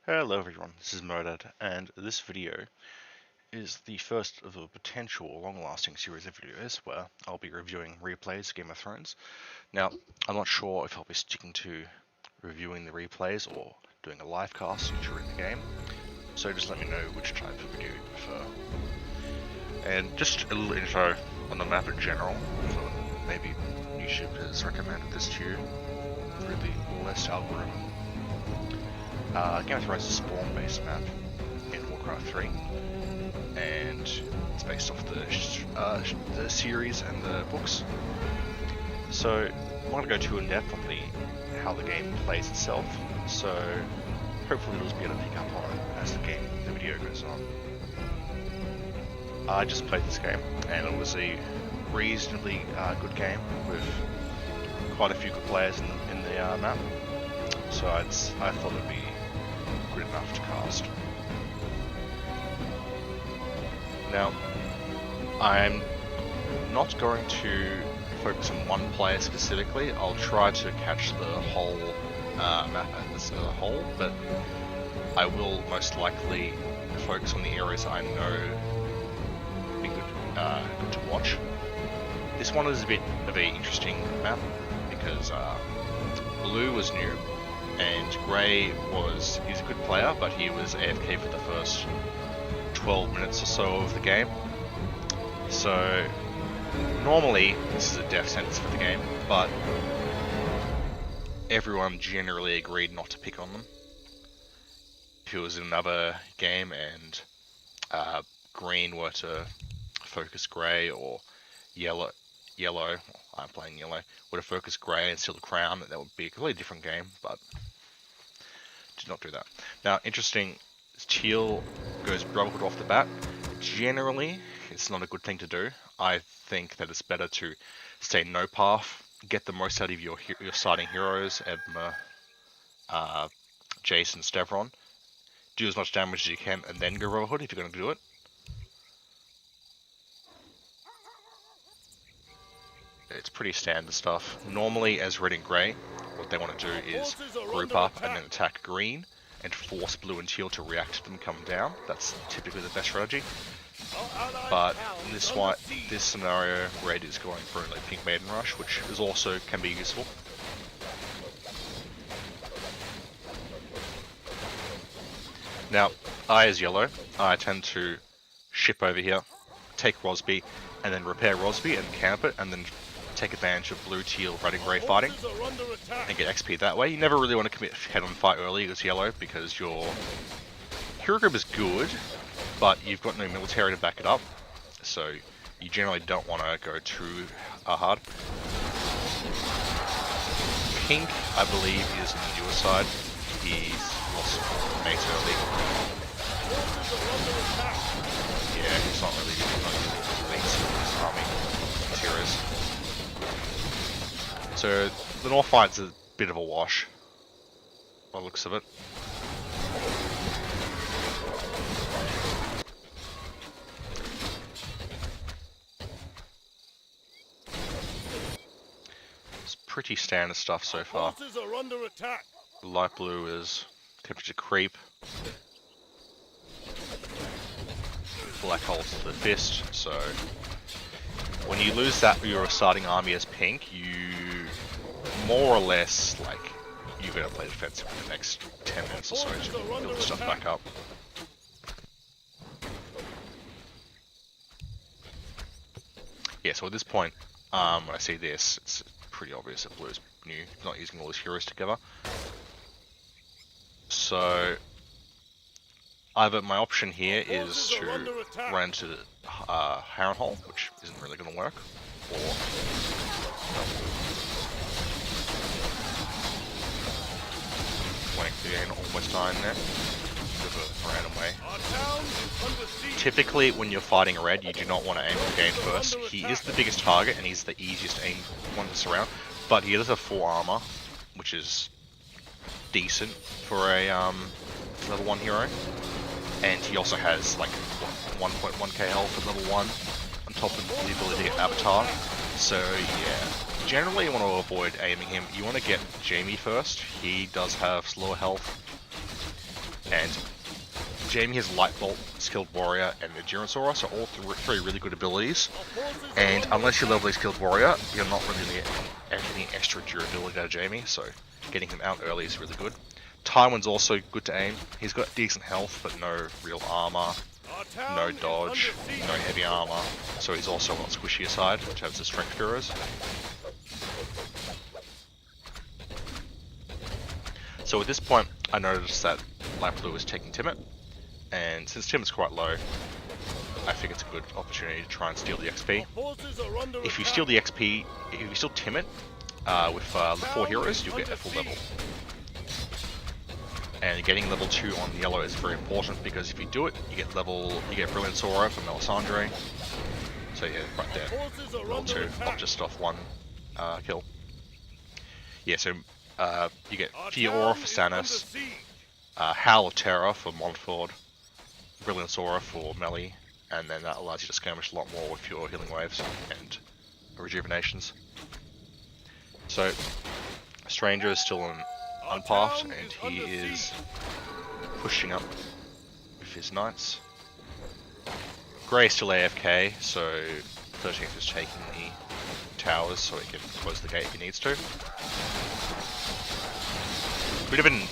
Hello everyone, this is Modad, and this video is the first of a potential long-lasting series of videos where I'll be reviewing replays of Game of Thrones. Now, I'm not sure if I'll be sticking to reviewing the replays or doing a live cast during the game, so just let me know which type of video you prefer. And just a little intro on the map in general, for maybe YouTube has recommended this to you through the list algorithm. Game of Thrones is a spawn-based map in Warcraft 3, and it's based off the series and the books. So I'm not going to go too in depth on how the game plays itself. So hopefully you'll just be able to pick up on it as the video goes on. I just played this game, and it was a reasonably good game with quite a few good players in the map. So I thought it'd be good enough to cast. Now, I'm not going to focus on one player specifically. I'll try to catch the whole map as a whole, but I will most likely focus on the areas I know be good to watch. This one is a bit of an interesting map because Blue was new, and Grey he's a good player, but he was AFK for the first 12 minutes or so of the game. So normally this is a death sentence for the game, but everyone generally agreed not to pick on them. If it was in another game and Green were to focus Grey, or Yellow, I'm playing Yellow, were to focus Grey and steal the crown, that would be a completely different game, but did not do that. Now, interesting, Teal goes Brotherhood off the bat. Generally, it's not a good thing to do. I think that it's better to stay no path, get the most out of your starting heroes, Edma, Jason, Stavron, do as much damage as you can, and then go Brotherhood if you're going to do it. It's pretty standard stuff. Normally, as Red and Grey, what they want to do is group up and then attack Green and force Blue and Teal to react to them come down. That's typically the best strategy. But in this scenario, Red is going for a Pink Maiden Rush, which is also can be useful. Now, I as Yellow, I tend to ship over here, take Rosby, and then repair Rosby and camp it, and then take advantage of Blue, Teal, Red and Grey fighting and get XP that way. You never really want to commit head-on fight early as Yellow because your hero group is good, but you've got no military to back it up, so you generally don't want to go too hard. Pink, I believe, is on the newer side. He's lost mate early. Yeah, he's not really mates in his army materials. So the North fight's a bit of a wash, by the looks of it. It's pretty standard stuff so far. Light blue is temperature creep. Black hole's the fist, so when you lose that your starting army as pink, you more or less, you're going to play defensive for the next 10 minutes or so to build the stuff back up. Yeah, so at this point, when I see this, it's pretty obvious that Blue's new, not using all his heroes together. So either my option here is to run into Harrenhal, which isn't really going to work, or again, almost dying there. Bit of a random way. Typically, when you're fighting Red, you do not want to aim for Gain first. He is the biggest target, and he's the easiest aim one to surround, but he does have 4 armor, which is decent for a level 1 hero. And he also has 1.1k health at level 1, on top of the ability to get Avatar. So yeah, generally you want to avoid aiming him. You want to get Jamie first. He does have slower health. And Jamie has Light Bolt, Skilled Warrior, and Endurance Aura, so all three really good abilities. And unless you level a Skilled Warrior, you're not really going to get any extra durability out of Jamie, so getting him out early is really good. Tywin's also good to aim. He's got decent health, but no real armor, no dodge, no heavy armor, so he's also on the squishier side in terms of strength heroes. So at this point, I noticed that Light Blue is taking Timid, and since Timid's quite low, I think it's a good opportunity to try and steal the XP. If you steal the XP, if you steal Timid with the 4 heroes, you'll get a full level. And getting level 2 on yellow is very important because if you do it, you get Brilliant Aura from Melisandre. So yeah, right there, level 2, not just off 1 kill. Yeah, so you get Fear Aura for Stannis, Howl of Terror for Montford, Brilliant Aura for Melee, and then that allows you to skirmish a lot more with your healing waves and rejuvenations. So, Stranger is still unpaths, and he is pushing up with his knights. Grey is still AFK, so 13th is taking the towers so he can close the gate if he needs to. Bit of an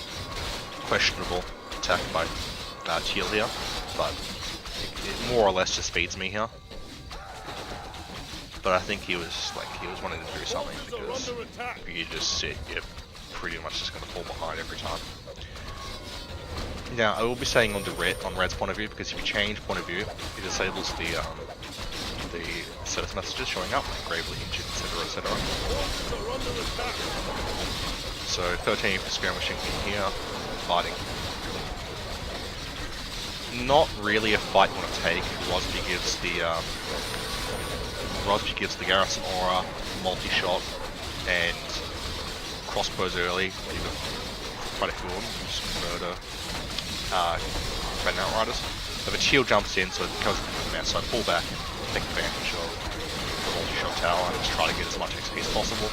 questionable attack by Teal here, but it more or less just feeds me here. But I think he was wanting to do something, because if you just sit, you're pretty much just going to fall behind every time. Now, I will be saying on Red's point of view, because if you change point of view, it disables the status messages showing up, like gravely injured, etc, etc. So 13 for skirmishing in here, fighting. Not really a fight you want to take. Rosby gives the Garrison Aura, multi-shot, and crossbows early. Quite a cool one. You just murder Red Outriders. But the shield jumps in, so it becomes a mess. So I pull back and take advantage of the multi-shot tower and just try to get as much XP as possible.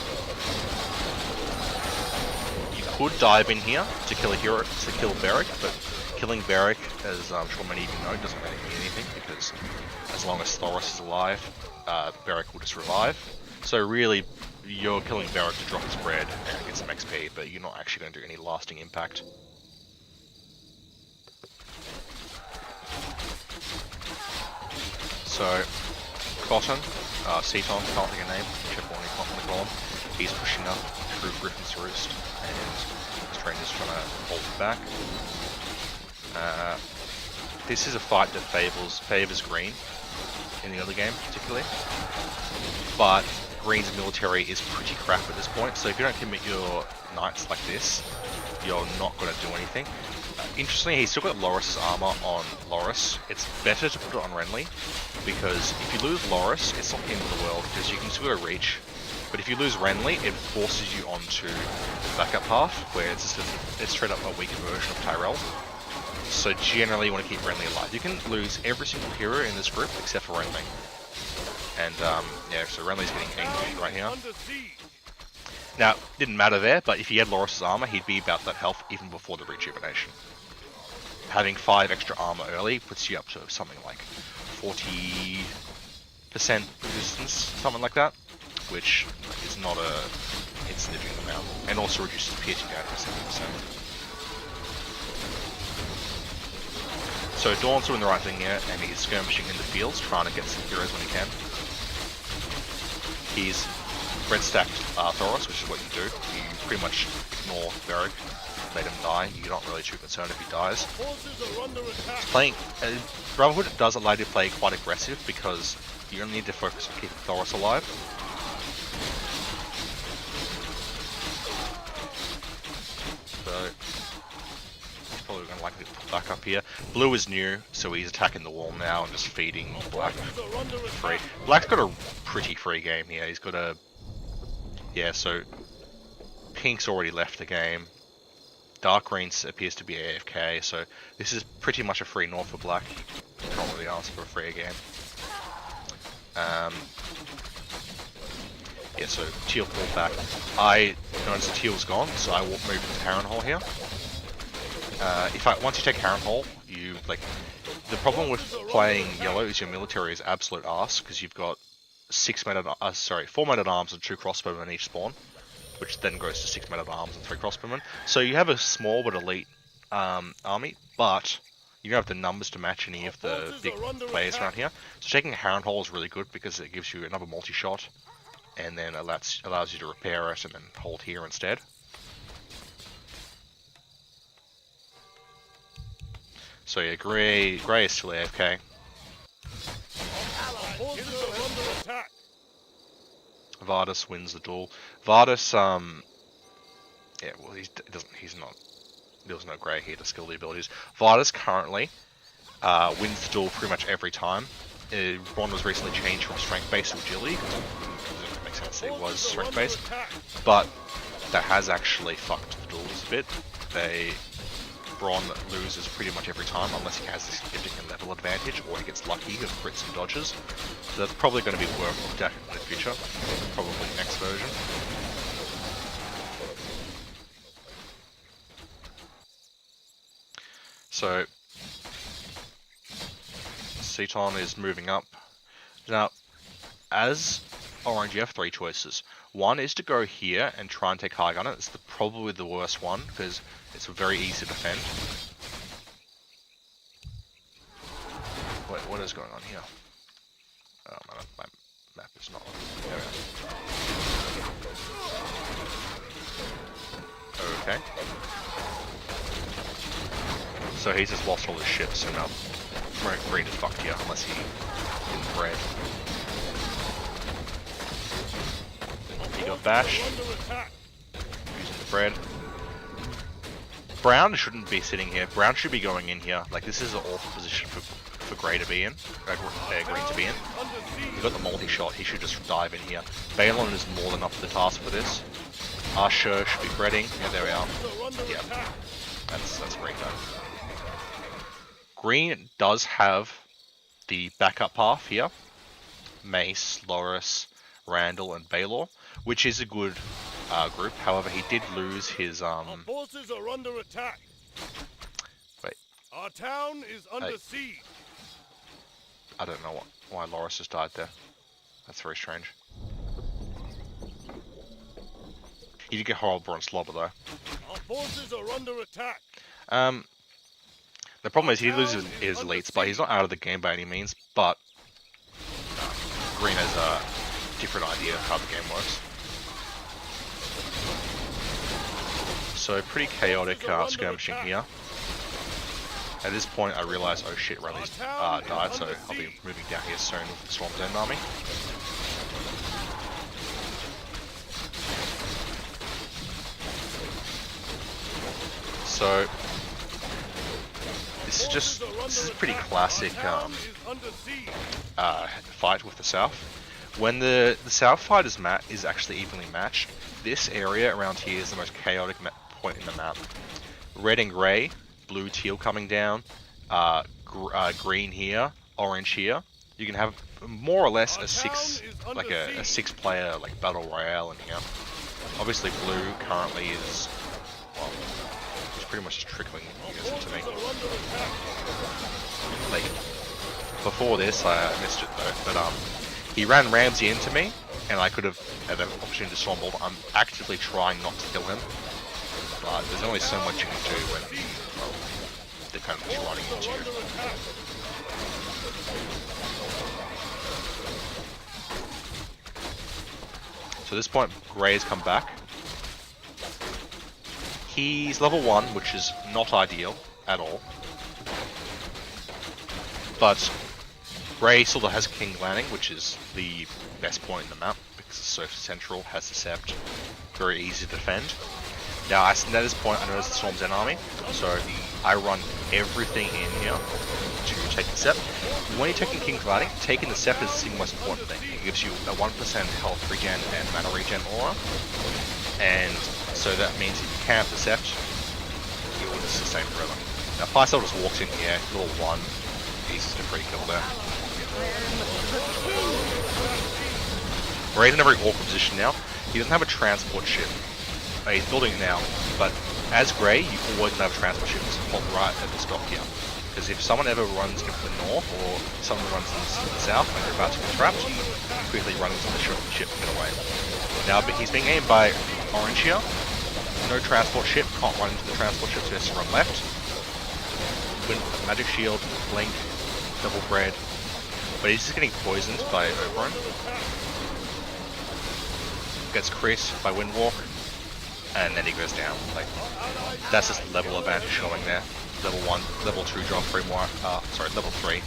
You could dive in here to kill a hero, to kill Beric, but killing Beric, as I'm sure many of you know, doesn't really mean anything, because as long as Thoros is alive, Beric will just revive. So really, you're killing Beric to drop his bread and get some XP, but you're not actually going to do any lasting impact. So, Cotton, Seaton, can't think of a name, whichever one you want to call him, he's pushing up through Griffin's Roost, and Stranger's trying to hold it back. This is a fight that favors Green in the early game, particularly. But Green's military is pretty crap at this point, so if you don't commit your knights like this, you're not going to do anything. Interestingly, he's still got Loris's armor on Loris. It's better to put it on Renly, because if you lose Loris, it's not the end of the world, because you can still go reach. But if you lose Renly, it forces you onto the backup path, where it's straight up a weaker version of Tyrell. So generally you want to keep Renly alive. You can lose every single hero in this group except for Renly. And yeah, so Renly's getting angry right here. Now, didn't matter there, but if he had Loris's armor, he'd be about that health even before the rejuvenation. Having 5 extra armor early puts you up to something like 40% resistance, something like that, which is not a insignificant amount, and also reduces piercing down to 70%. So Dawn's doing the right thing here, and he's skirmishing in the fields, trying to get some heroes when he can. He's red stacked Thoros, which is what you do. You pretty much ignore Beric, let him die. You're not really too concerned if he dies. Playing Brotherhood does allow you to play quite aggressive, because you only need to focus on keeping Thoros alive. So he's probably going to likely put back up here. Blue is new, so he's attacking the wall now and just feeding Black free. Black's got a pretty free game here. He's got a... Yeah, so Pink's already left the game. Dark Green appears to be AFK, so this is pretty much a free North for Black. You can't really ask for a freer game. Yeah, so Teal pulled back. I noticed Teal's gone, so I will move into Harrenhal here. once you take Harrenhal, you like the problem with playing yellow is your military is absolute arse because you've got 4 men at arms and 2 crossbowmen each spawn, which then goes to 6 men at arms and 3 crossbowmen. So you have a small but elite army, but you don't have the numbers to match any of the big players around here. So taking a Harrenhal is really good because it gives you another multi-shot, and then allows you to repair it and then hold here instead. So yeah, Grey is still AFK. Vardis wins the duel. Vardis, yeah, well, he's not. There's no Grey here to skill the abilities. Vardis currently wins the duel pretty much every time. Ron was recently changed from strength based to agility. It makes sense that it was strength based, but that has actually fucked the duels a bit. Bron loses pretty much every time unless he has a significant level advantage or he gets lucky with crits and dodges. So that's probably going to be worked at in the future, probably next version. So Seton is moving up. Now, as Orange, you have 3 choices. One is to go here and try and take High Gunner. It's probably the worst one because it's very easy to defend. Wait, what is going on here? Oh, my map is not on. There we go. Okay. So he's just lost all his ships, and now Green is fucked here unless he didn't bread. He got bashed. Using the bread. Brown shouldn't be sitting here. Brown should be going in here. Like, this is an awful position for Grey to be in. Green to be in. He's got the multi-shot. He should just dive in here. Balon is more than up to the task for this. Usher should be breading. Yeah, there we are. Yeah. That's great though. Green does have the backup path here. Mace, Loris, Randall, and Baylor, which is a good group. However, he did lose his Our forces are under attack. Wait. Our town is under siege. I don't know why Loris just died there. That's very strange. He did get horrible on Slobber though. Our forces are under attack. The problem is he loses his elites, but he's not out of the game by any means. But Green has a different idea of how the game works. So pretty chaotic skirmishing here. At this point I realise, oh shit, Riley's died, so I'll be moving down here soon with the Storm's End army. So this is pretty classic fight with the South. When the South fight is actually evenly matched, this area around here is the most chaotic point in the map. Red and grey, blue, teal coming down, green here, orange here. You can have more or less a 6-player like battle royale in here. Obviously, blue currently is it's pretty much just trickling into me. Like before this, I missed it though, but he ran Ramsey into me, and I could have had an opportunity to Stormbolt. I'm actively trying not to kill him, but there's only so much you can do when they're kind of just running into you. So at this point, Grey's come back. He's level 1, which is not ideal at all. But Grey sort of has King Landing, which is the best point in the map, because it's so central, has the Sept, very easy to defend. Now, at this point, I notice the Storm's End army, so I run everything in here to take the Sept. When you're taking King's Landing, taking the Sept is the single most important thing. It gives you a 1% health regen and mana regen aura, and so that means if you camp the Sept, you will just sustain forever. Now, Pycelle just walks in here, level 1, easy to free kill there. Grey's in a very awkward position now. He doesn't have a transport ship. He's building it now, but as Grey, you always have transport ships halt right at this dock here. Because if someone ever runs into the north, or someone runs into the south when they're about to get trapped, you quickly run into the ship and get away. Now, but he's being aimed by Orange here. No transport ship, can't run into the transport ship, so he has to run left. Magic Shield, Blink, Double Bread. But he's just getting poisoned by Oberon. Gets crit by Windwalk, and then he goes down. Like, that's just level advantage showing there. Level 1, level 2 drop, level 3.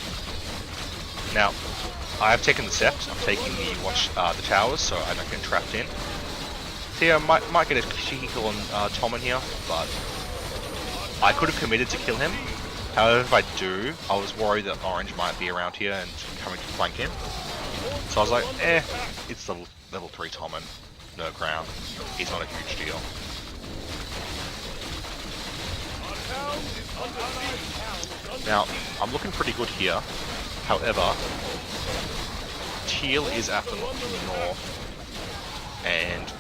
Now, I've taken the Sept, I'm taking the towers, so I don't get trapped in. So yeah, might get a cheeky kill on Tommen here, but I could have committed to kill him. However, if I do, I was worried that Orange might be around here and coming to flank him. So I was like, it's the level 3 Tommen, no crown. He's not a huge deal. Now, I'm looking pretty good here. However, Teal is at the north, and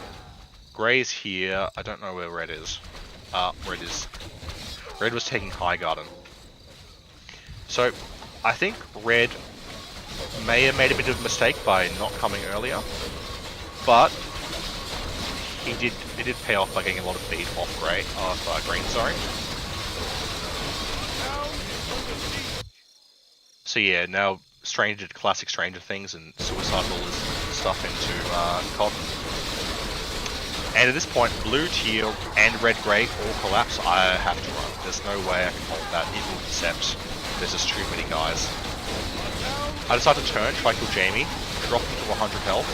Grey's here. I don't know where Red is. Red was taking High Garden. So, I think Red may have made a bit of a mistake by not coming earlier, but it did pay off by getting a lot of feed off Green, sorry. So yeah, now classic Stranger Things and suicidal stuff into Cotton. And at this point, Blue, Teal, and Red Grey all collapse. I have to run. There's no way I can hold that, even with Sept. There's just too many guys. I decide to turn, try to kill Jamie, drop him to 100 health,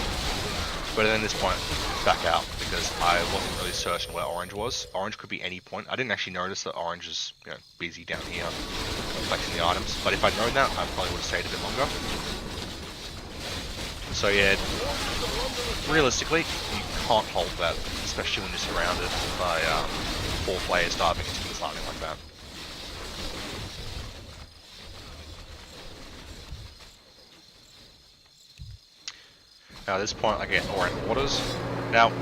but then at this point, back out, because I wasn't really certain where Orange was. Orange could be any point. I didn't actually notice that Orange is, busy down here, collecting the items, but if I'd known that, I probably would have stayed a bit longer. So yeah, realistically, you can't hold that, especially when you're surrounded by 4 players diving into the lightning like that. Now at this point I get All Red Waters. Now,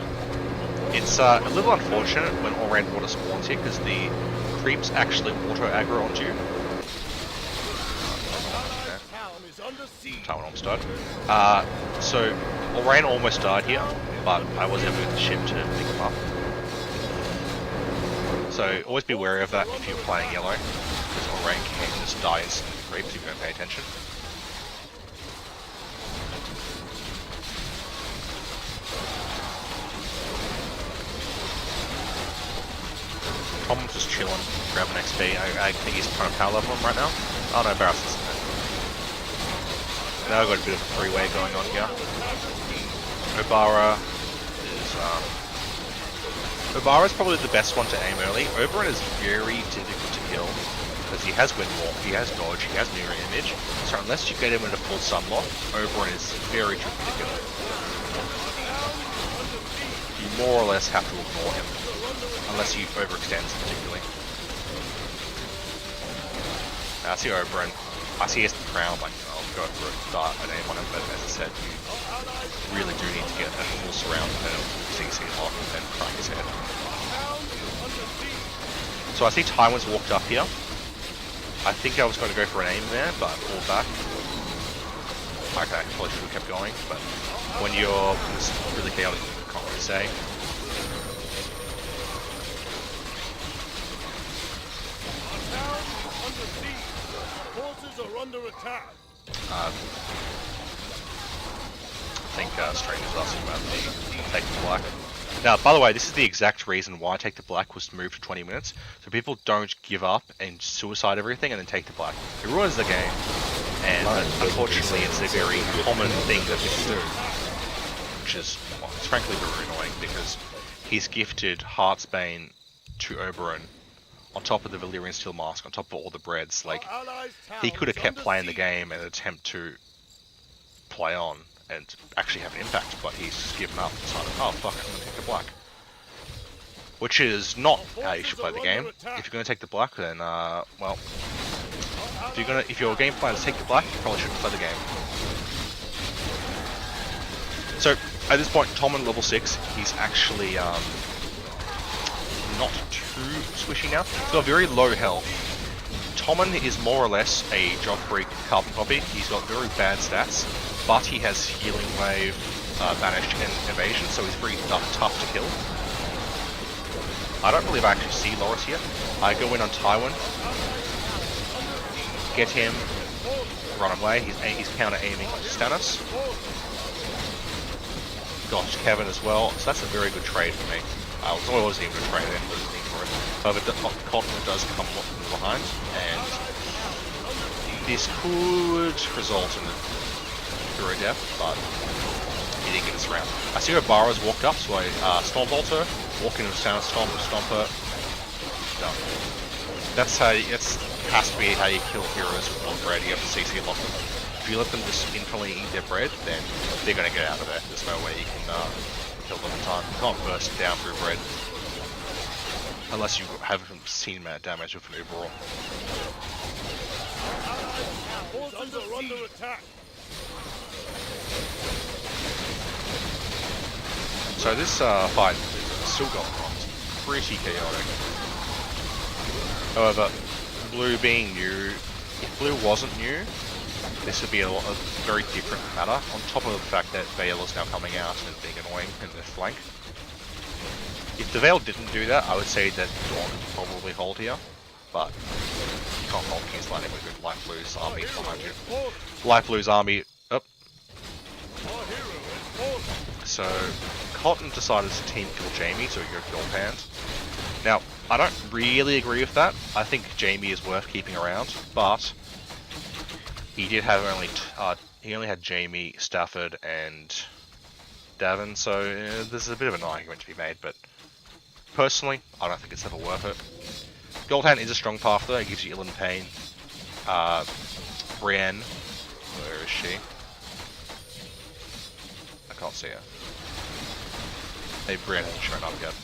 it's a little unfortunate when All Red Water spawns here because the creeps actually auto-aggro onto you. Town almost died. So, Orain almost died here, but I was able to get the ship to pick him up. So, always be wary of that if you're playing yellow, because Orain can just die instantly to creeps if you don't pay attention. Tom's just chilling, grabbing XP. I think he's trying to power level him right now. Oh no, Barris is in there. Now I've got a bit of a three-way going on here. Obara's probably the best one to aim early. Oberon is very difficult to kill because he has Windwalk, he has Dodge, he has Mirror Image. So unless you get him in a full sunlock, Oberon is very tricky to kill. You more or less have to ignore him, unless he overextends particularly. Now I see Oberon. I see his crown, like, I'll go for a dart and aim on him, but as I said, you really do need to get a full surround and CC him off and crack his head. So I see Tywin's walked up here. I think I was going to go for an aim there, but I pulled back. Okay, probably should have kept going, but when you're really chaotic, you can't really say. Are under attack. I think Stranger's asking about the Take the Black. Now, by the way, this is the exact reason why Take the Black was moved to 20 minutes, so people don't give up and suicide everything and then take the Black. It ruins the game, and unfortunately it's a very common thing that people do, which is, well, it's frankly very annoying because he's gifted Heartsbane to Oberon on top of the Valyrian Steel Mask, on top of all the breads. Like, he could have kept playing the game and attempt to play on and actually have an impact, but he's given up and decided, oh fuck, I'm gonna take the Black. Which is not how you should play the game. If you're gonna take the Black, then well, if your game plan is take the Black, you probably shouldn't play the game. So at this point, Tommen level 6, he's actually not too too squishy now. He's got very low health. Tommen is more or less a Joffrey carbon copy. He's got very bad stats, but he has healing wave, banished, and evasion, so he's very tough to kill. I don't believe I actually see Loras here. I go in on Tywin, get him, run away. He's counter aiming Stannis. Got Kevin as well, so that's a very good trade for me. I was always even a trade and losing for it. However, Cotton does come behind, and this could result in a hero death, but he didn't get this round. I see Obara's walked up, so I Stormbolt her, walk into Stannis, stomp her, done. That's how has to be how you kill heroes on bread. You have to CC lock them. If you let them just infinitely eat their bread, then they're going to get out of there. There's no way you can kill them in time. You can't burst down through bread. Unless you haven't seen damage with an overall. Forces are under attack. So this fight is still going on. It's pretty chaotic. However, blue being new, if blue wasn't new, this would be a very different matter, on top of the fact that Vale is now coming out and being annoying in the flank. If the Vale didn't do that, I would say that Dawn could probably hold here, but you can't hold King's Landing with good Light Blue's army behind you. Light Blue's army up. So Cotton decided to team kill Jaime, so you go kill Hand. Now, I don't really agree with that. I think Jaime is worth keeping around, but he did have he only had Jaime, Stafford, and Davin, so there's a bit of an argument to be made, but personally, I don't think it's ever worth it. Goldhand is a strong path though, it gives you Ilyn Payne. Brienne, where is she? I can't see her. Maybe Brienne hasn't shown up yet.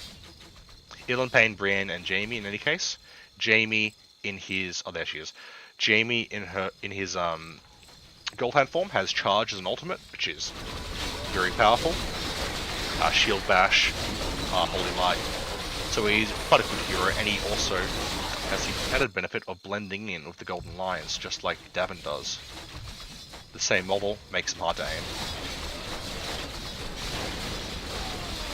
Ilyn Payne, Brienne, and Jaime in any case. Jaime in his... oh, there she is. Jaime in his Goldhand form has charge as an ultimate, which is very powerful. Shield bash, holy light. So he's quite a good hero, and he also has the added benefit of blending in with the Golden Lions, just like Davin does. The same model makes him hard to aim.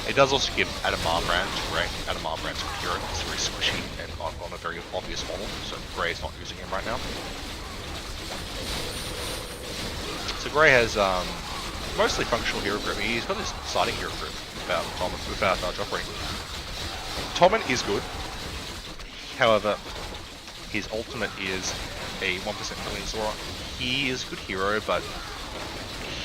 It does also give Adam Marbrand to hero. It's very squishy and on a very obvious model, so Grey's not using him right now. So Grey has mostly functional hero group. He's got this siding hero group without Joffrey. Tommen is good, however, his ultimate is a 1% killing Zora. He is a good hero, but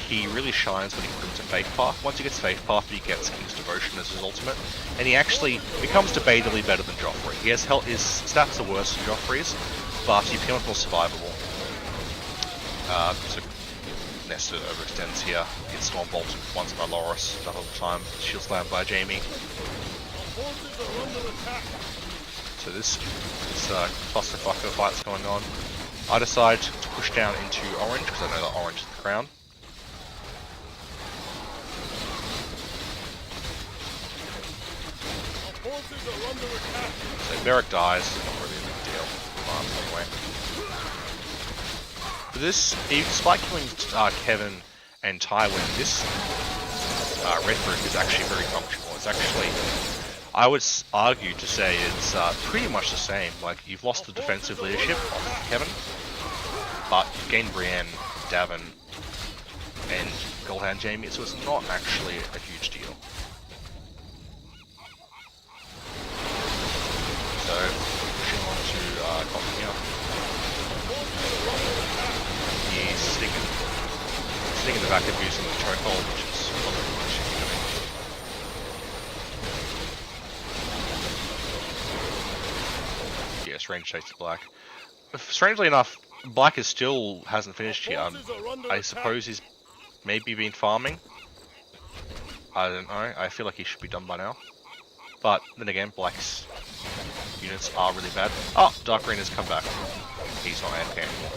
he really shines when he comes to Faith Path. Once he gets Faith Path, he gets King's Devotion as his ultimate, and he actually becomes debatably better than Joffrey. His stats are worse than Joffrey's, but he becomes more survivable. So Nestor overextends here, gets Storm Bolted once by Loras, the whole time, Shield Slam by Jaime. So this clusterfucker fight's going on. I decide to push down into orange, because I know that orange is the crown. So Beric dies, not really a big deal. Anyway. For this, despite killing Kevin and Tywin, this red group is actually very functional. It's actually, I would argue to say it's pretty much the same. Like, you've lost the defensive leadership of Kevin, but you've gained Brienne, Davin, and Goldhand Jaime, so it's not actually a huge deal. So, pushing on to Cotton here. He's sitting in the back of using the chokehold, which is not very much. Yeah, Strange Shades of Black. Strangely enough, Black hasn't finished here. I suppose he's maybe been farming. I don't know, I feel like he should be done by now. But then again, Black's units are really bad. Oh, Dark Green has come back. He's not AFK anymore.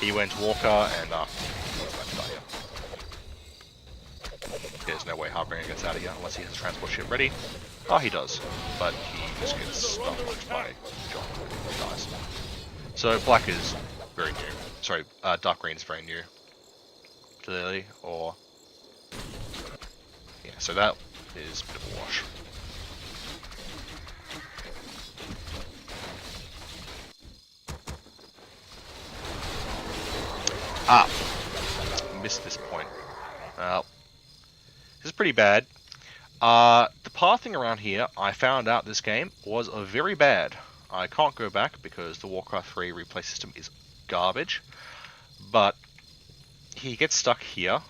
He went Walker and he's about to die here. There's no way Harbinger gets out of here unless he has a transport ship ready. Oh, he does, but he just gets stunned by John and dies. So black is very new. Sorry, dark green is very new. Clearly, or yeah. So that is a bit of a wash. Ah, missed this point. Well, this is pretty bad. The pathing around here, I found out this game was very bad. I can't go back because the Warcraft 3 replay system is garbage. But he gets stuck here,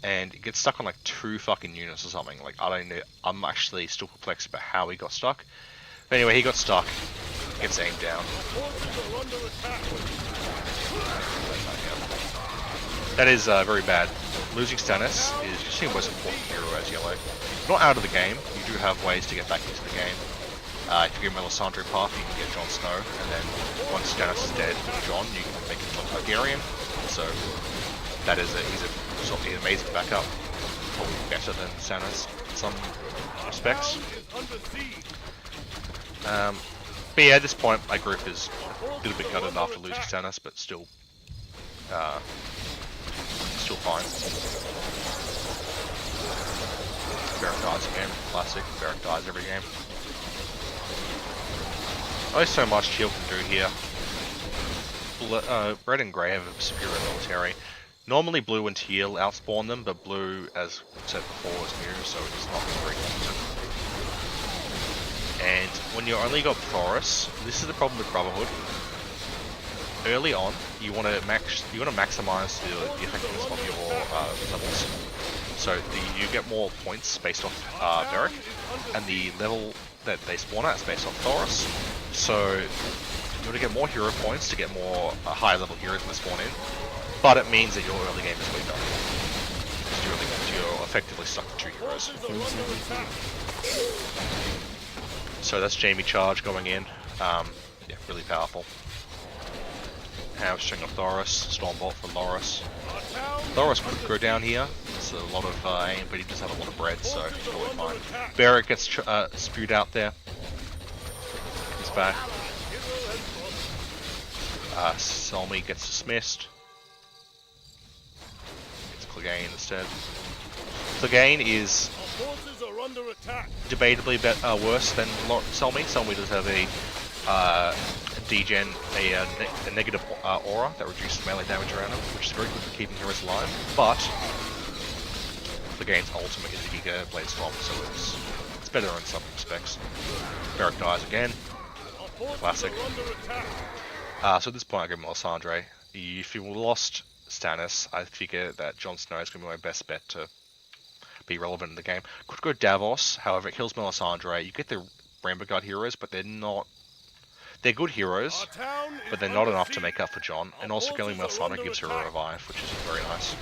and he gets stuck on like 2 fucking units or something. Like, I don't know. I'm actually still perplexed about how he got stuck. But anyway, he got stuck. Gets aimed down. That is very bad. Losing Stannis is just the most important hero as yellow. Not out of the game, you do have ways to get back into the game. If you get Melisandre path, you can get Jon Snow, and then once Stannis is dead with Jon, you can make him a Targaryen. So that is he's an amazing backup. Probably better than Stannis in some respects. But yeah, at this point, my group is a little bit gutted after losing Stannis, but still fine. Barrack dies again, classic. Barrack dies every game. Only so much Teal can do here. Red and Grey have a superior military. Normally Blue and Teal outspawn them, but Blue, as said before, is new, so it's not very competent. And when you only got Thoros, this is the problem with Brotherhood. Early on, you want to maximize the effectiveness of your levels. So you get more points based off Varric, and the level that they spawn at is based off Thoros. So you want to get more hero points to get more high level heroes when they spawn in, but it means that your early game is weaker. Because you're effectively stuck to 2 heroes. So that's Jamie Charge going in. Yeah, really powerful. Hamstring of Thoros, Stormbolt for Loras. Loras could go down here. It's a lot of aim, but he does have a lot of bread, so it's totally fine. Barrack gets spewed out there. He's back. Selmy gets dismissed. It's Clegane instead. Clegane is debatably worse than Selmy. Selmy does have a degen, a negative aura that reduces melee damage around him, which is very good for keeping heroes alive, but Clegane's ultimate is a Giga Blade Storm, so it's better in some respects. Barrack dies again. Classic. So at this point I go Melisandre. If you lost Stannis, I figure that Jon Snow is going to be my best bet to be relevant in the game. Could go Davos, however it kills Melisandre. You get the Rainbow Guard heroes, but they're good heroes, but they're not enough to make up for Jon. And also killing Melisandre gives her a revive, which is very nice.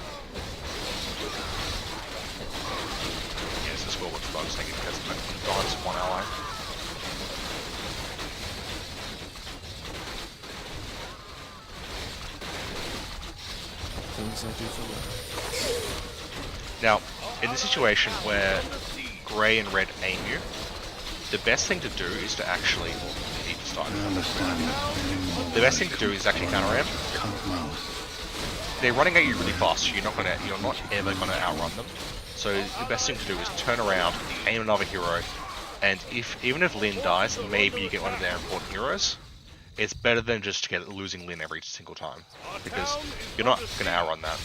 Yes, this is what I was thinking, because it dives one ally. Now, in the situation where Grey and Red aim you, the best thing to do is to actually... The best thing to do is actually counter ramp. They're running at you really fast, so you're not ever gonna outrun them. So the best thing to do is turn around, aim another hero, and even if Lyn dies, maybe you get one of their important heroes. It's better than just losing Lyn every single time, because you're not gonna outrun that.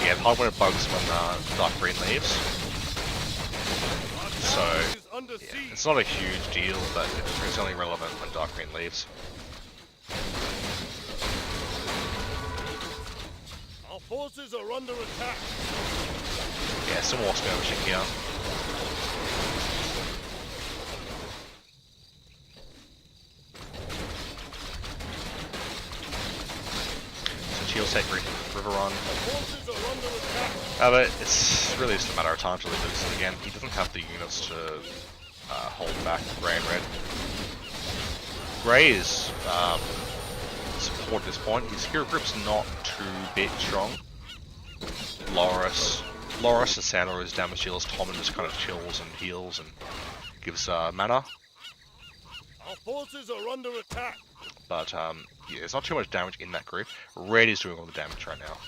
Yeah, the hard when it bugs when Dark Green leaves. So, yeah, it's not a huge deal, but it's only relevant when Dark Green leaves. Our forces are under attack. Yeah, some more skirmishing here. Teal's take River Run. But it's really just a matter of time till he loses it again. He doesn't have the units to hold back Grey and Red. Grey is support at this point. His hero group's not too big strong. Loris and Santa are his damage dealers. Tommen just kind of chills and heals and gives mana. Our forces are under attack. But yeah, there's not too much damage in that group. Red is doing all the damage right now.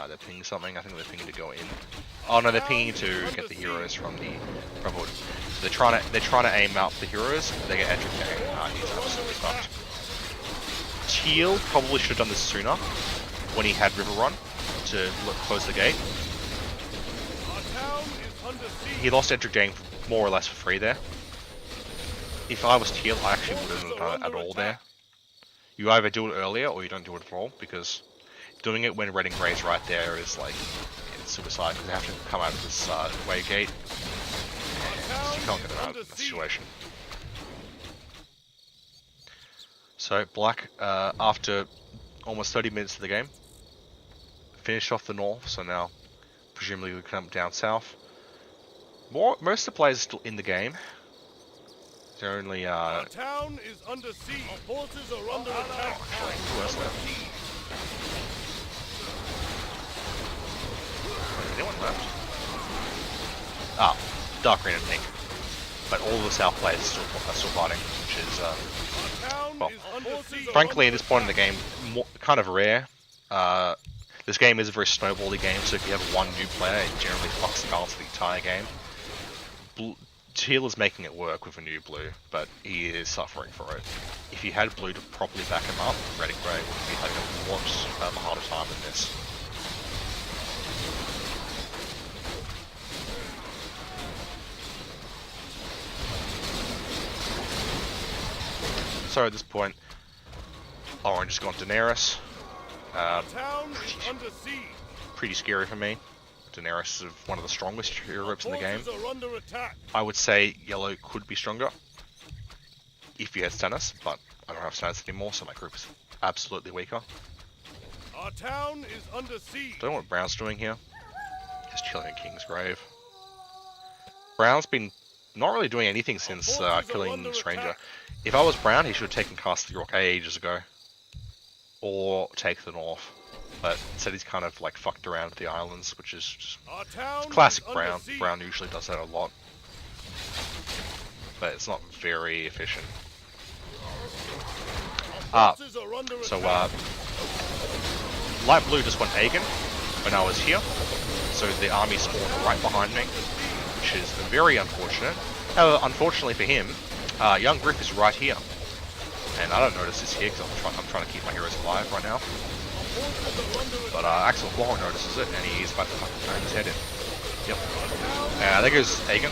They're pinging something. I think they're pinging to go in. Oh no, they're pinging to get the heroes from the hood. So they're trying to aim out the heroes. They get Edric gang. He's absolutely fucked. Teal probably should have done this sooner when he had River Run to close the gate. He lost Edric gang more or less for free there. If I was Teal, I actually wouldn't have done it at all there. You either do it earlier or you don't do it at all, because doing it when Red and Grey's right there is like, it's suicide, because they have to come out of this way gate. And you can't get them out of that situation. So Black, after almost 30 minutes of the game, finished off the north, so now presumably we come down south. Most of the players are still in the game. They're only Our town is under siege. Our forces are under attack. Who else left? Is anyone left? Ah, Dark Green and Pink. But all the South players are still fighting, which is, well, frankly, at this point in the game, kind of rare. This game is a very snowbally game, so if you have one new player, it generally fucks the balance of the entire game. Teal is making it work with a new blue, but he is suffering for it. If you had blue to properly back him up, Red and Grey would be having a lot of a harder time than this. So at this point, Orange has gone Daenerys. Pretty scary for me. Daenerys is one of the strongest hero groups in the game. I would say Yellow could be stronger if he had Stannis, but I don't have Stannis anymore, so my group is absolutely weaker. Our town is under siege. Don't know what Brown's doing here. He's chilling in Kingsgrave. Brown's been not really doing anything since killing Stranger. If I was Brown, he should have taken Castle York ages ago. Or take the North. But instead he's kind of like fucked around the islands, which is just classic Brown. Brown usually does that a lot. But it's not very efficient. So Light Blue just went Aegon when I was here. So the army spawned right behind me, which is very unfortunate. However, unfortunately for him, Young Griff is right here. And I don't notice this here because I'm trying to keep my heroes alive right now. But Axel Flora notices it, and he's about to fucking turn his head in. Yep. There goes Aegon,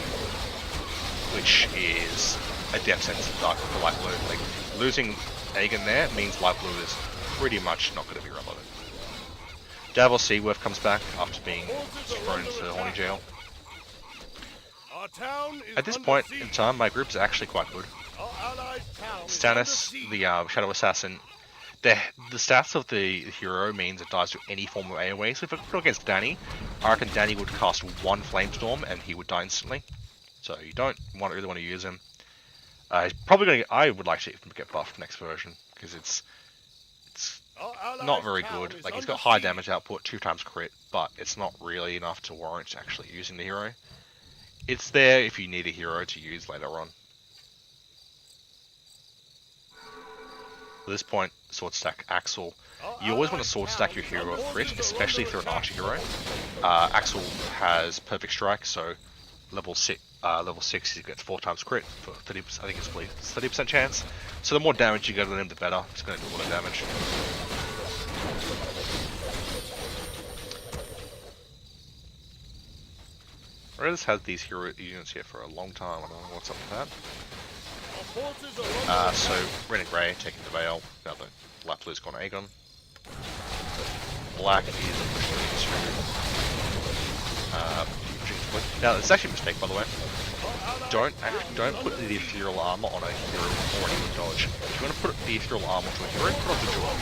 which is a death sentence for Light Blue. Like, losing Aegon there means Light Blue is pretty much not going to be relevant. Davos Seaworth comes back after being thrown into Horny Jail. At this point in time, my group is actually quite good. Stannis, the Shadow Assassin. The stats of the hero means it dies to any form of AoE, so if I put it against Dany, I reckon Dany would cast one Flamestorm and he would die instantly. So you don't really want to use him. He's probably going to I would like to see him get buffed next version, because it's not very good. Like, he's got high damage output, 2 times crit, but it's not really enough to warrant actually using the hero. It's there if you need a hero to use later on. At this point, sword stack Axel. You always want to sword stack your hero of crit, especially if you're an archer hero. Axel has perfect strike, so level 6 he gets 4 times crit for 30%. I think it's 30% chance. So the more damage you get on him, the better. It's going to do a lot of damage. Red's had these hero units here for a long time. I don't know what's up with that. So Red and Grey taking the Vale. Now the Light Blue's gone Aegon. Black is pushing into now it's actually a mistake, by the way. Don't put the ethereal armor on a hero already with dodge. If you want to put the ethereal armor to a hero, put it on the Jewel.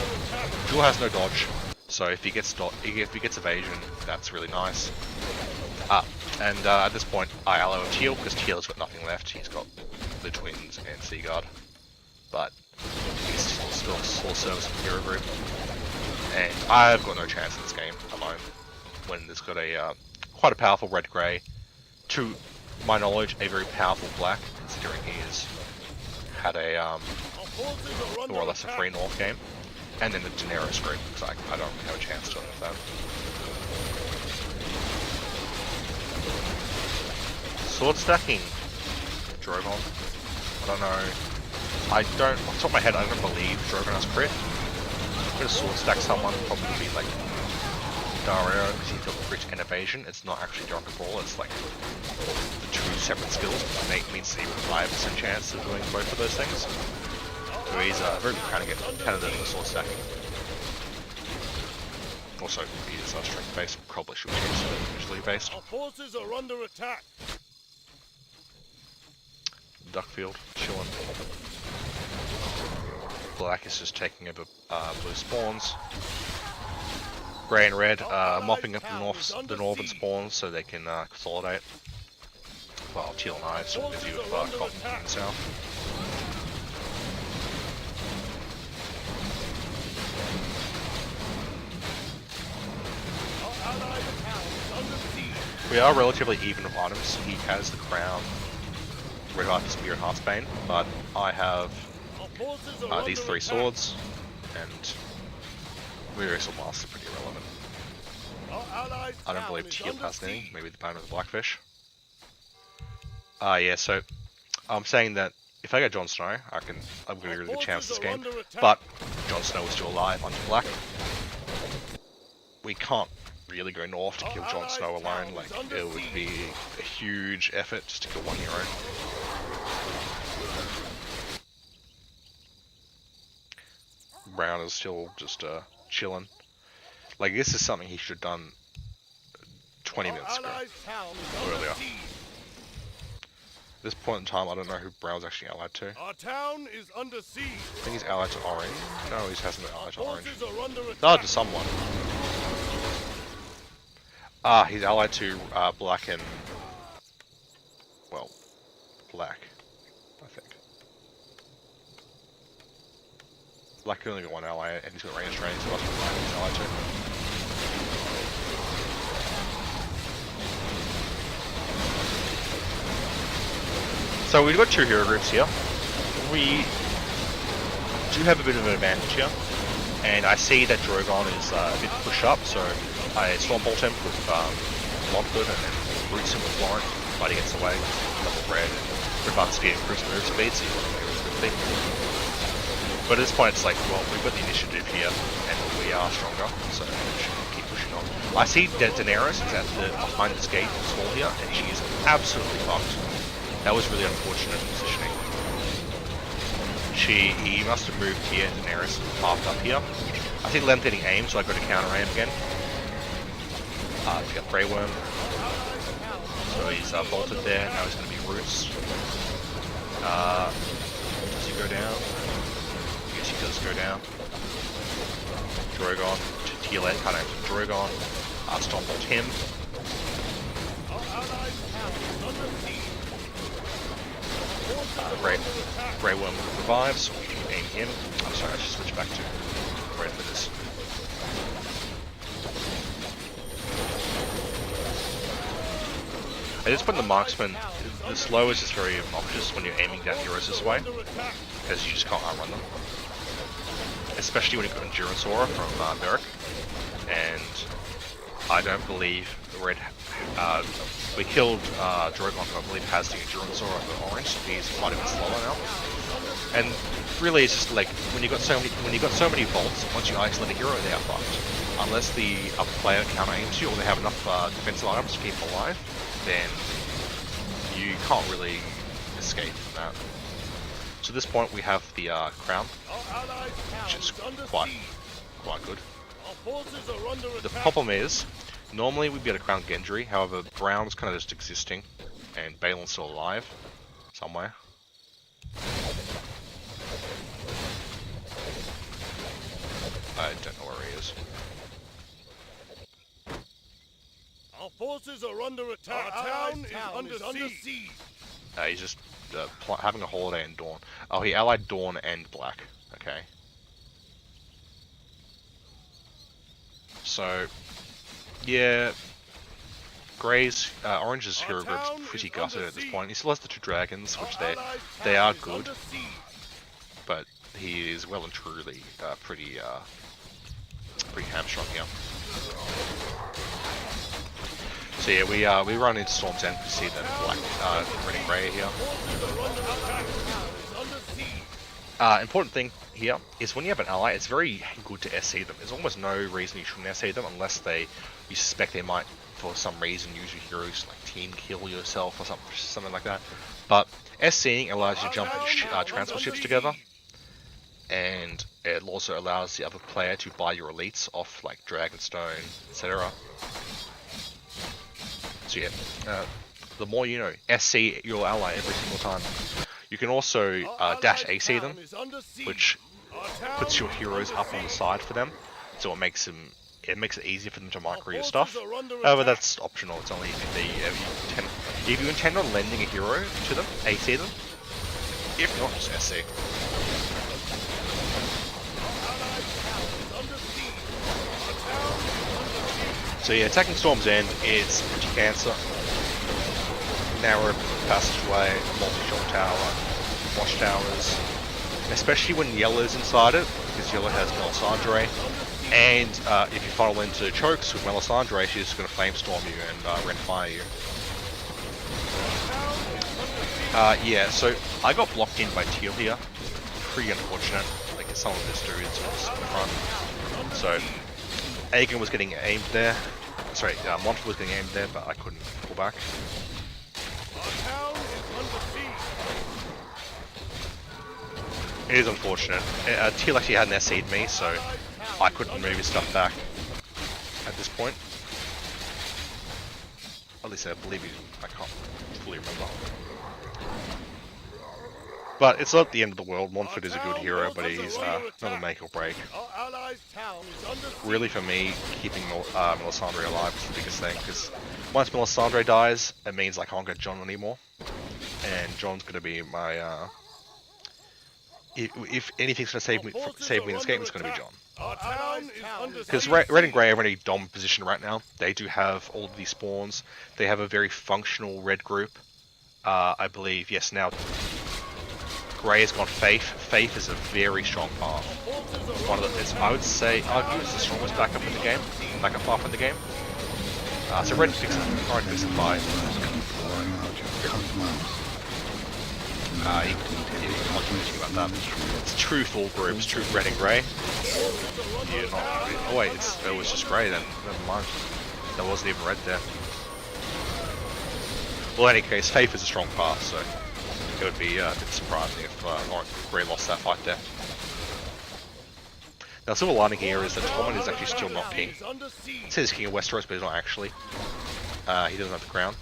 Jewel has no dodge, so if he gets evasion, that's really nice. And at this point, I allow Teal because Teal's got nothing left. He's got the twins and Seaguard, but little source service hero group, and I've got no chance in this game alone. When there's got a quite a powerful red-grey, to my knowledge, a very powerful black, considering he has had a more or less a free north game, and then the Daenerys group, because I don't really have a chance to with that. Sword stacking Drogon. I don't know. Off the top of my head, I don't believe Drogon has crit. I'm gonna sword stack someone, probably be like Dario, because he's got crit and evasion. It's not actually Drunken Brawl, it's like the two separate skills. Make means even 5% chance of doing both of those things. So he's a very good candidate for sword stacking. Also, he is strength based, probably should be visually based. Our forces are under attack. Duckfield, chilling. Black is just taking over blue spawns. Grey and red mopping up the northern spawns so they can consolidate. While teal and I are still busy with cotton in the south. We are relatively even with items. He has the crown, Red Heart, Spear, and Heartsbane, but I have these 3 swords, and Weary Sword Master are pretty irrelevant. I don't believe Teal has anything, maybe the Bone of the Blackfish. Yeah, so I'm saying that if I get Jon Snow, I'm going to get a chance this game, but Jon Snow is still alive under Black. We can't really go north to kill Jon Snow alone, like it would be a huge effort just to kill one hero. Brown is still just chilling. Like this is something he should have done 20 minutes ago, earlier. At this point in time, I don't know who Brown's actually allied to. Our town is under siege. I think he's allied to Orange. No, he hasn't been allied to Orange. He's Allied to someone. He's allied to Black and... well, Black, I think. Black can only got one ally, and he's got range training, so that's what Black is allied to. So we've got 2 hero groups here. We do have a bit of an advantage here, and I see that Drogon is a bit pushed up, so I Stormbolt him with Lockwood and then roots him with Warrant, but he gets away, double red, and Red Spear improves move speed, so you want to move as quickly. But at this point it's like, well, we've got the initiative here, and we are stronger, so we should keep pushing on. I see that Daenerys is behind this gate wall here, and she is absolutely fucked. That was really unfortunate positioning. He must have moved here, Daenerys halved up here. I think Lem's getting aim, so I got to counter aim again. He's got Grey Worm. So he's bolted there, now he's going to be Roots. Does he go down? Yes, he does go down. Drogon to Teal 8, can't aim for Drogon. Stormbolt him. Grey Worm revives, so we can aim him. I'm sorry, I should switch back to red for this. At this point, the marksman, the slow is just very obnoxious when you're aiming down heroes this way, because you just can't outrun them. Especially when you've got Endurance Aura from Beric, and I don't believe the red. We killed Drogon, who I believe has the Endurance Aura of the orange, so he's quite a bit slower now. And really, it's just like when you got so many bolts, once you isolate a hero, they are fucked. Unless the other player counter aims you, or they have enough defensive items to keep them alive, then you can't really escape from that. So at this point, we have the crown, which is quite good. The problem is, normally we'd be able to crown Gendry, however Brown's kind of just existing, and Balon's still alive, somewhere. I don't know where he is. Our forces are under attack. Our town is under siege. He's just having a holiday in Dawn. Oh, he allied Dawn and Black. Okay. So, yeah, Orange's hero group's pretty gutted at this point. He still has the 2 dragons, which they are good, but he is well and truly pretty hamstrung here. So yeah, we run into Storm's End. We see that black, red and grey here. Important thing here is when you have an ally, it's very good to SC them. There's almost no reason you shouldn't SC them unless you suspect they might, for some reason, use your heroes like team kill yourself or something like that. But SCing allows you to jump transport ships together, and it also allows the other player to buy your elites off like Dragonstone, etc. So yeah, the more you know, SC your ally every single time. You can also dash AC them, which puts your heroes up on the side for them, so it makes it easier for them to micro your stuff. However, that's optional. It's only if you intend on lending a hero to them, AC them. If not, just SC. So yeah, attacking Storm's End is pretty cancer. Narrow passageway, multi-shot tower, watchtowers, especially when yellow's inside it, because yellow has Melisandre, and if you funnel into chokes with Melisandre, she's just going to flamestorm you and rend fire you. Yeah, so I got blocked in by Teal here. Pretty unfortunate. Like some of this dudes was in the front. So Aegon was getting aimed there. Sorry, Montfort was getting aimed there, but I couldn't pull back. It is unfortunate. Teal actually hadn't SC'd me, so I couldn't move his stuff back at this point. At least I believe I can't fully remember. But it's not the end of the world. Montfort is a good hero, but he's not a make or break. Really, for me, keeping Melisandre alive is the biggest thing, because once Melisandre dies, it means I can't get Jon anymore. And Jon's going to be my... if anything's going to save me in this game, it's going to be Jon. Because Red and Grey are in a dom position right now. They do have all of these spawns. They have a very functional red group. I believe, yes, now Grey has got Faith. Faith is a very strong path. One of the, I would say, argue it's the strongest backup in the game. Backup path in the game. So Red picks it 5. You can't do anything about that. It's true full groups, true Red and Grey. You're not. Oh wait, it was just Grey then. Never mind. There wasn't even red there. Well, in any case, Faith is a strong path, so it would be a bit surprising if Grey lost that fight there. Now, silver lining here is that Tommen is actually still not king. It says King of Westeros, but he's not actually. He doesn't have the crown.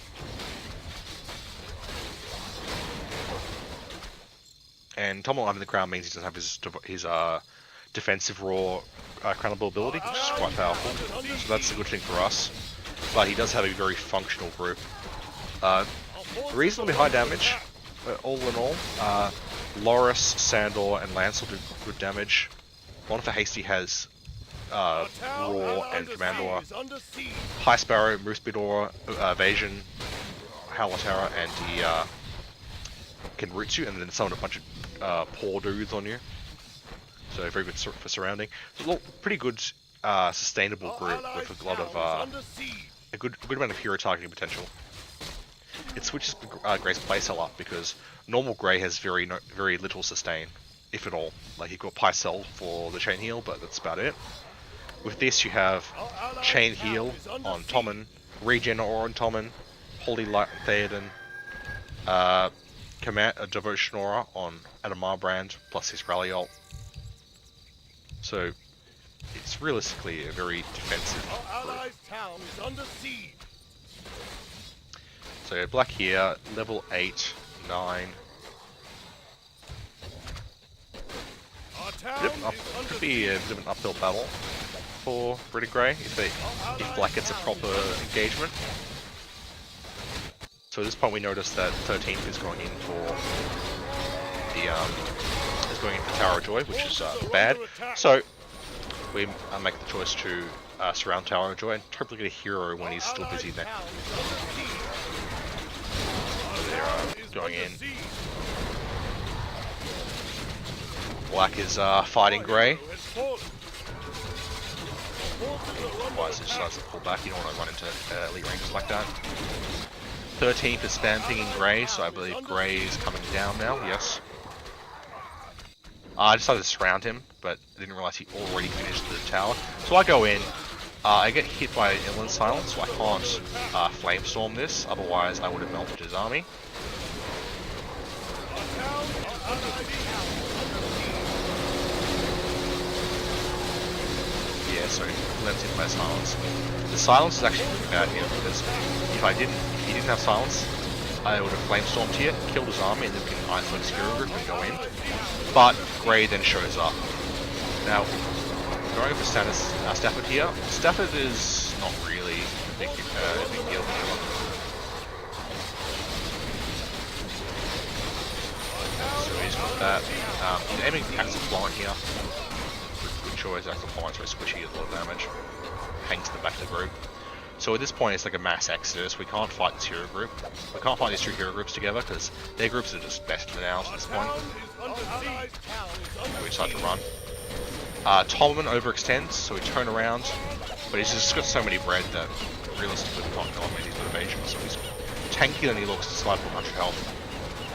And Tommen having the crown means he doesn't have his defensive raw crownable ability, which is quite powerful. So that's a good thing for us. But he does have a very functional group. Reasonably high damage, all in all. Loras, Sandor, and Lance will do good damage. One for Hasty has Raw and Commandor. High Sparrow, Moose Bidor, Evasion, Howlatara, and he can root you and then summon a bunch of poor dudes on you. So very good for surrounding. So pretty good sustainable group with a lot of a good amount of hero targeting potential. It switches Grey's playstyle up because normal Grey has very little sustain, if at all. Like you've got Pycelle for the chain heal, but that's about it. With this you have chain heal on Tommen, regen aura on Tommen, Holy Light on Theoden, command a devotion aura on Adamar Brand plus his rally ult. So it's realistically a very defensive group. So black here, level 8, 9. Yep, could be a bit of an uphill battle for Red and Grey if black gets a proper engagement. So at this point we notice that 13th is going in for the Tower of Joy, which is bad. So we make the choice to surround Tower Joy and hopefully get a hero when he's still busy there. They're going in. Black is fighting Grey. Why is it decides to pull back? You don't want to run into elite rangers like that. 13th is spam pinging Grey, so I believe Grey is coming down now. Yes. I decided to surround him, but I didn't realize he already finished the tower. So I go in. I get hit by Inland Silence, so I can't Flamestorm this. Otherwise, I would have melted his army. Yeah, so Lem's hit by Silence. The Silence is actually pretty bad here because if he didn't have Silence, I would have Flamestormed here, killed his army, and then we can isolate his hero group and go in. But Grey then shows up. Now, going for Stafford here. Stafford is not really a big deal here. So he's got that. He's aiming Axe of Florent here. Good choice, Axe of Florent's very squishy, a lot of damage. Hangs to the back of the group. So at this point it's like a mass exodus. We can't fight this hero group. We can't fight these two hero groups together because their groups are just best for now at this point. We decide to run. Tolman overextends, so we turn around, but he's just got so many bread that realistically we can't go on many evasion, so he's tankier than he looks despite 100 health.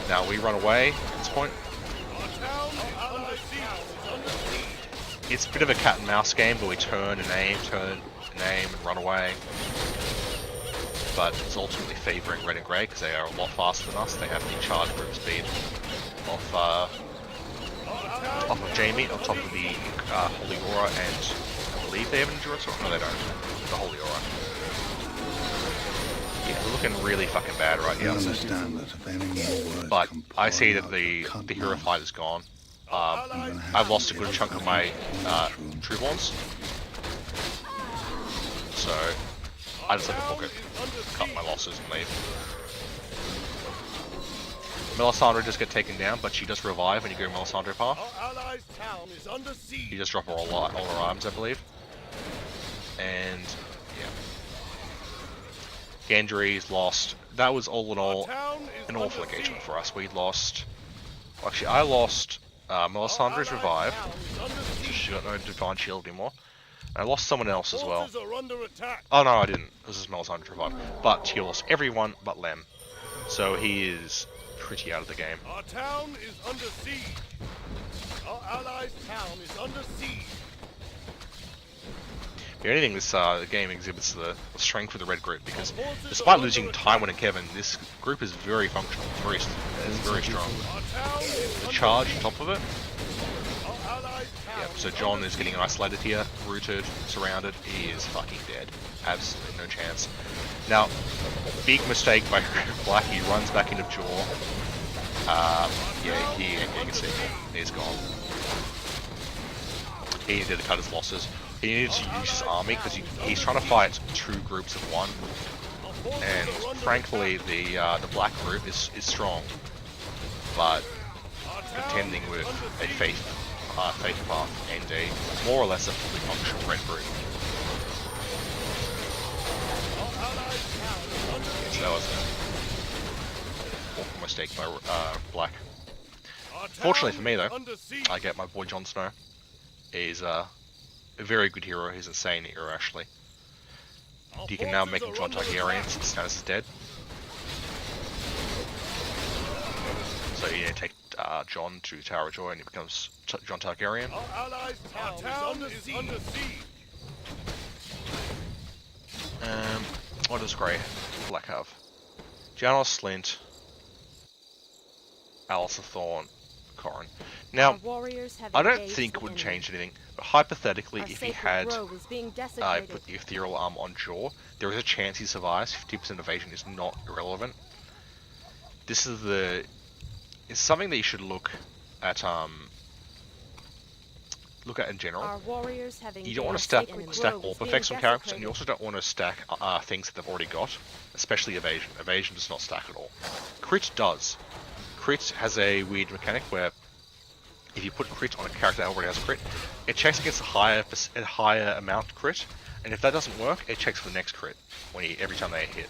Now we run away at this point. It's a bit of a cat and mouse game, but we turn and aim, and run away. But it's ultimately favouring Red and Grey because they are a lot faster than us. They have the charge group speed off of Jamie, on top of the Holy Aura, and I believe they have an Endurance Aura? No, they don't. The Holy Aura. Yeah, we're looking really fucking bad right here. But I see that the hero fight is gone. I've lost a good chunk of my Trueborns. So I just let the book it, cut my losses and leave. Melisandre just get taken down, but she does revive when you go Melisandre path. You just drop all her arms, I believe. And yeah, Gendry's lost. That was all in all an awful engagement for us. We lost. Well, actually, I lost Melisandre's revive. She got no divine shield anymore. I lost someone else as well. Oh no, I didn't. This is Melisandre's revive. But he lost everyone but Lem. So he is pretty out of the game. Our town is under siege. Our allies' town is under siege. If anything, this game exhibits the strength of the red group because despite losing Tywin and Kevin, this group is very functional, very strong. The charge on top of it. Yep, so John is getting isolated here, rooted, surrounded. He is fucking dead. Absolutely no chance. Now, big mistake by Black. He runs back into Jaw. Yeah, you can see he's gone. He needed to cut his losses. He needed to use his army because he's trying to fight two groups of one. And frankly, the Black group is strong, but contending with a Faith path and a more or less a fully functional red group. So that was an awful mistake by Black. Fortunately for me though, I get my boy Jon Snow. He's a very good hero. He's an insane hero actually. You can now make him Jon Targaryen since Stannis is dead. So you need to take Jon to Tower of Joy and he becomes Jon Targaryen. Our town is under siege. What does Grey Black have? Janos, Slint, Alistair Thorne, Corrin. Now, I don't think it would change anything, but hypothetically, if he had put the Ethereal Arm on Jaw, there is a chance he survives. 50% evasion is not irrelevant. This is it's something that you should look at in general. You don't want to stack AWP effects on characters, and you also don't want to stack things that they've already got, especially evasion. Evasion does not stack at all. Crit does. Crit has a weird mechanic where if you put crit on a character that already has crit, it checks against a higher amount crit, And if that doesn't work, it checks for the next crit every time they hit.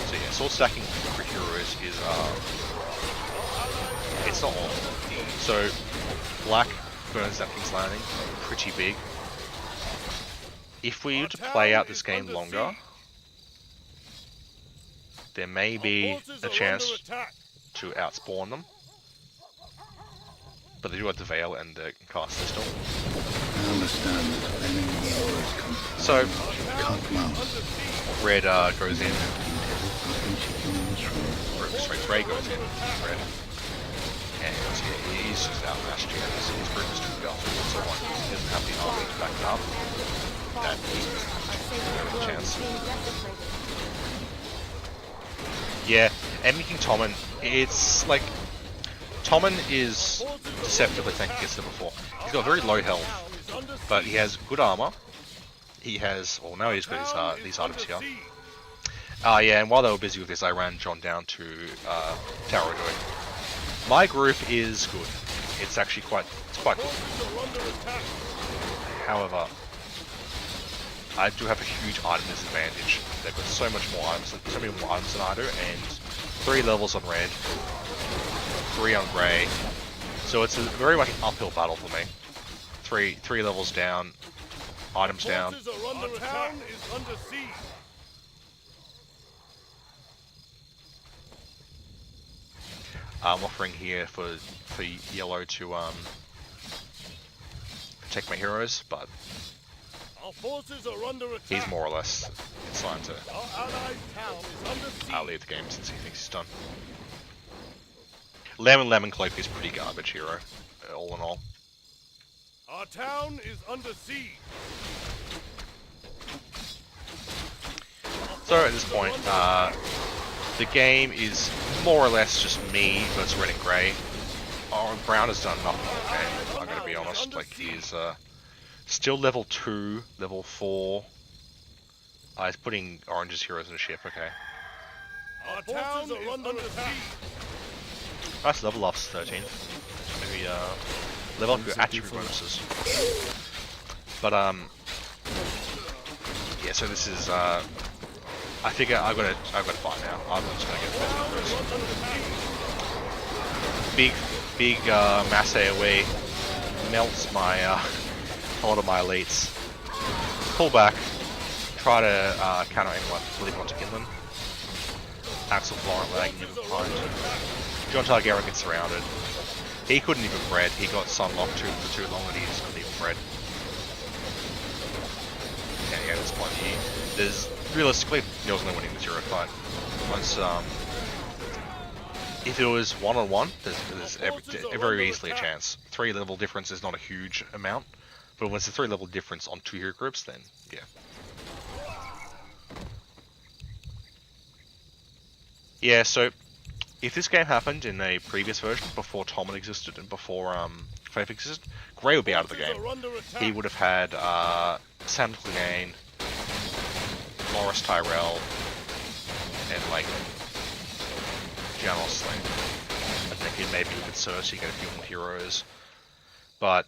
So yeah, sword stacking for heroes is it's not all. So black burns that King's Landing pretty big. If we were to play out this game longer, there may be a chance to outspawn them. But they do have the Veil and the cast system. I understand that any wars come from So, red goes in. Sorry, grey goes in. Red. And yeah, he's just outmatched here. His group is too built and so on. He doesn't have the army to back it up. That he's no chance. Yeah, and making Tommen, it's like Tommen is deceptively tanky against level 4. He's got very low health, but he has good armor. He has, well, now he's got these items here. Yeah, and while they were busy with this, I ran John down to Tower of Good. My group is good. It's actually quite good. However, I do have a huge item disadvantage. They've got so much more items, so many more items than I do, and 3 levels on red, 3 on grey. So it's a very much an uphill battle for me. Three levels down, items down. Our town is under siege. I'm offering here for yellow to protect my heroes, but Our forces are under attack. he's more or less inclined to Our allied town is under siege. leave the game since he thinks he's done. Lemon Cloak is pretty garbage hero, all in all. Our town is under siege. So at this point, the game is more or less just me versus red and grey. Oh, brown has done nothing in the game, I'm gonna be honest. Like, he's still level 2, level 4. He's putting orange's heroes in a ship, okay. Our town is under attack. Nice level ups, 13. Maybe level up your attribute bonuses. But yeah. So this is I figure I've got to fight now. I'm just gonna get better. Big mass AoE melts my a lot of my elites. Pull back. Try to counter anyone leaving onto inland. Axel Florent lagging even behind. John Targaryen gets surrounded. He couldn't even bread. He got sunlocked for too long that he just couldn't even bread. And yeah, at this point, there's realistically Neil's only winning the zero fight. Once if it was 1-on-1, there's very easily a chance. 3 level difference is not a huge amount, but when it's a 3 level difference on 2 hero groups, then yeah. Yeah, so if this game happened in a previous version, before Tommen existed and before Faith existed, Grey would be out of the game. He would have had Sam Clegane, Loras Tyrell, and like Janos. Like, I think maybe with Cersei get a few more heroes, but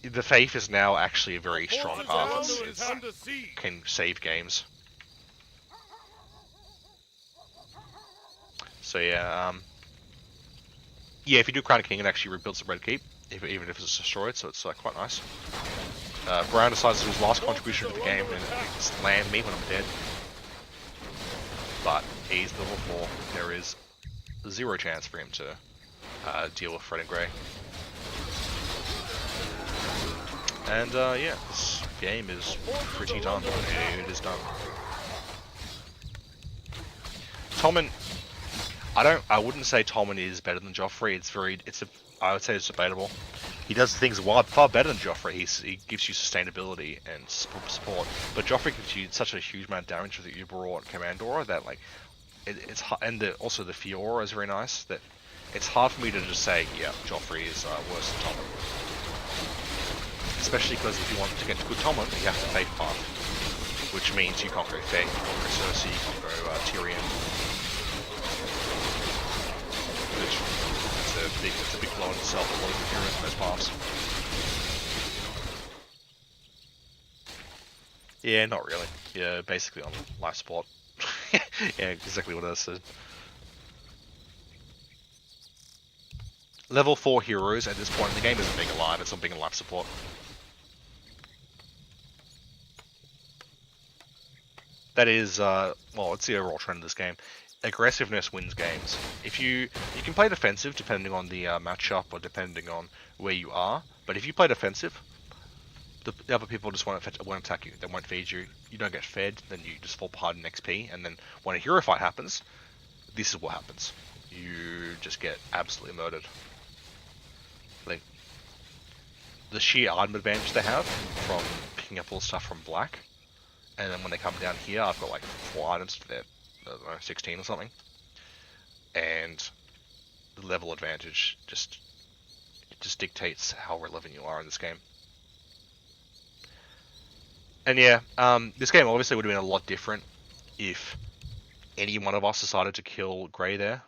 the Faith is now actually a very strong path. It can save games. So yeah, yeah. If you do Crown of King, it actually rebuilds the Red Keep, even if it's destroyed. So it's quite nice. Brown decides to do his last contribution to the game and it's land me when I'm dead. But he's level 4. There is 0 chance for him to deal with Fred and Grey. And yeah, this game is pretty done. It is done. Tommen. I wouldn't say Tommen is better than Joffrey. I would say it's debatable. He does things far better than Joffrey. He gives you sustainability and support. But Joffrey gives you such a huge amount of damage that you brought Commandora that like it's and also the Fiora is very nice. That it's hard for me to just say yeah, Joffrey is worse than Tommen. Especially because if you want to get to good Tommen, you have to Faith path, which means you can't go Faith, you can't go Cersei, you can't go Tyrion. It's a big blow in itself, a lot of heroes in those paths. Yeah, not really. Yeah, basically on life support. Yeah, exactly what I said. Level 4 heroes at this point in the game isn't being alive, it's not being life support. That is, well, it's the overall trend of this game. Aggressiveness wins games. If you can play defensive depending on the matchup or depending on where you are, but if you play defensive, the other people just won't attack you. They won't feed you. You don't get fed, then you just fall behind in XP. And then when a hero fight happens, this is what happens. You just get absolutely murdered. Like the sheer item advantage they have from picking up all the stuff from black, and then when they come down here, I've got like 4 items for their, I don't know, 16 or something, and the level advantage just dictates how relevant you are in this game. And yeah, this game obviously would have been a lot different if any one of us decided to kill Grey there,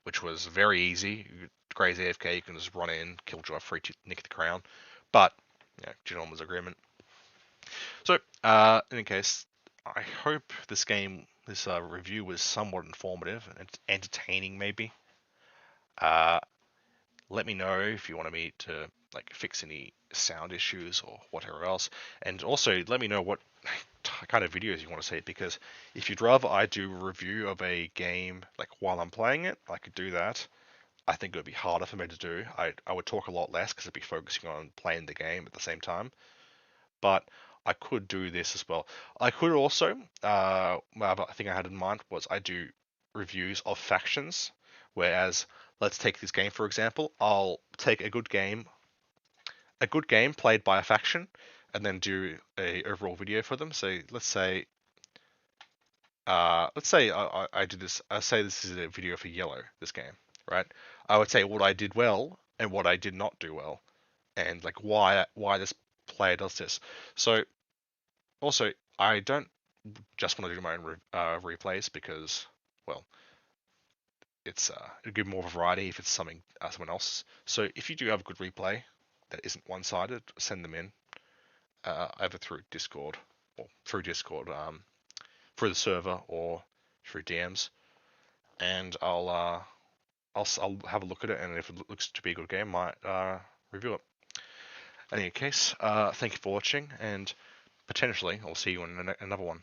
which was very easy. Grey's AFK, you can just run in, kill Joffrey, nick the crown. But, yeah, gentleman's agreement. So, in any case, I hope this review was somewhat informative and entertaining, maybe. Let me know if you wanted me to like fix any sound issues or whatever else, and also let me know what kind of videos you want to see, because if you'd rather I do a review of a game like while I'm playing it, I could do that. I think it would be harder for me to do. I would talk a lot less because I'd be focusing on playing the game at the same time. But I could do this as well. I could also, well, I think I had in mind was I do reviews of factions, whereas let's take this game for example. I'll take a good game played by a faction, and then do a overall video for them. So let's say I did this. I say this is a video for yellow, this game, right? I would say what I did well and what I did not do well, and like why this player does this. So also, I don't just want to do my own replays because, well, it'd give more variety if it's someone else. So if you do have a good replay that isn't one-sided, send them in either through Discord or through the server or through DMs, and I'll have a look at it, and if it looks to be a good game, I might review it. In any case, thank you for watching, and potentially I'll see you in another one.